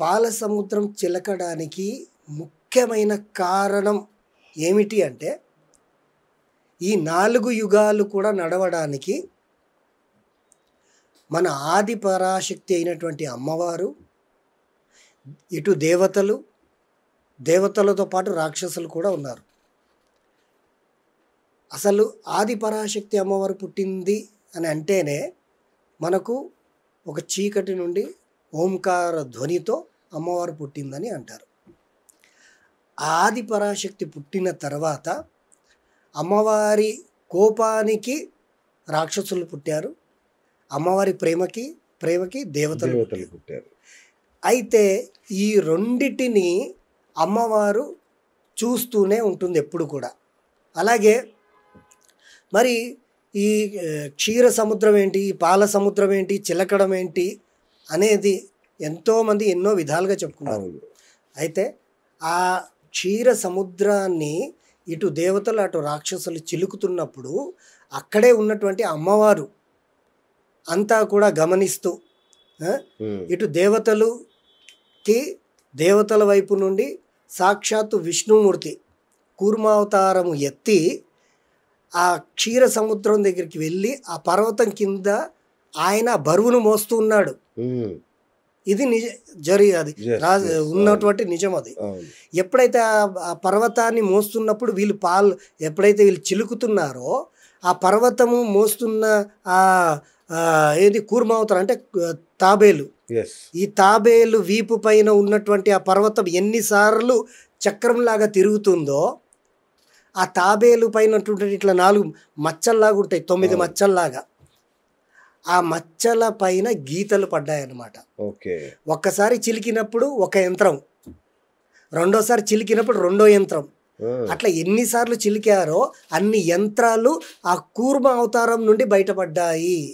పాల సముద్రం చిలకడానికి ముఖ్యమైన కారణం ఏమిటి అంటే, ఈ 4 యుగాలు కూడా నడవడానికి మన ఆది పరాశక్తి అయినటువంటి అమ్మవారు, ఇటు దేవతలు, దేవతలతో పాటు రాక్షసులు కూడా ఉన్నారు. అసలు ఆది పరాశక్తి అమ్మవారు పుట్టింది అని అంటేనే మనకు ఒక చీకటి నుండి ఓంకార ధ్వనితో అమ్మవారు పుట్టిందని అంటారు. ఆది పరాశక్తి పుట్టిన తర్వాత అమ్మవారి కోపానికి రాక్షసులు పుట్టారు, అమ్మవారి ప్రేమకి దేవతలు పుట్టారు. అయితే ఈ రెండిటిని అమ్మవారు చూస్తూనే ఉంటుంది ఎప్పుడు కూడా. అలాగే మరి ఈ క్షీర సముద్రం ఏంటి, పాల సముద్రం ఏంటి, చిలకడం ఏంటి అనేది ఎంతోమంది ఎన్నో విధాలుగా చెప్పుకున్నారు. అయితే ఆ క్షీర సముద్రాన్ని ఇటు దేవతలు అటు రాక్షసులు చిలుకుతున్నప్పుడు అక్కడే ఉన్నటువంటి అమ్మవారు అంతా కూడా గమనిస్తూ ఇటు దేవతల వైపు నుండి సాక్షాత్తు విష్ణుమూర్తి కూర్మావతారము ఎత్తి ఆ క్షీర సముద్రం దగ్గరికి వెళ్ళి ఆ పర్వతం కింద ఆయన బరువును మోస్తూ ఉన్నాడు. ఇది అది ఉన్నటువంటి నిజం. అది ఎప్పుడైతే ఆ పర్వతాన్ని మోస్తున్నప్పుడు ఎప్పుడైతే వీళ్ళు చిలుకుతున్నారో ఆ పర్వతము మోస్తున్న ఏది కూర్మావతారం అంటే తాబేలు, ఈ తాబేలు వీపు పైన ఉన్నటువంటి ఆ పర్వతం ఎన్నిసార్లు చక్రంలాగా తిరుగుతుందో ఆ తాబేలు పైన ఇట్లా 4 మచ్చల్లాగా ఉంటాయి, 9 మచ్చల్లాగా. ఆ మచ్చల పైన గీతలు పడ్డాయన్నమాట. ఒక్కసారి చిలికినప్పుడు ఒక యంత్రం, రెండోసారి చిలికినప్పుడు రెండో యంత్రం, అట్లా ఎన్నిసార్లు చిలికారో అన్ని యంత్రాలు ఆ కూర్మ అవతారం నుండి బయటపడ్డాయి.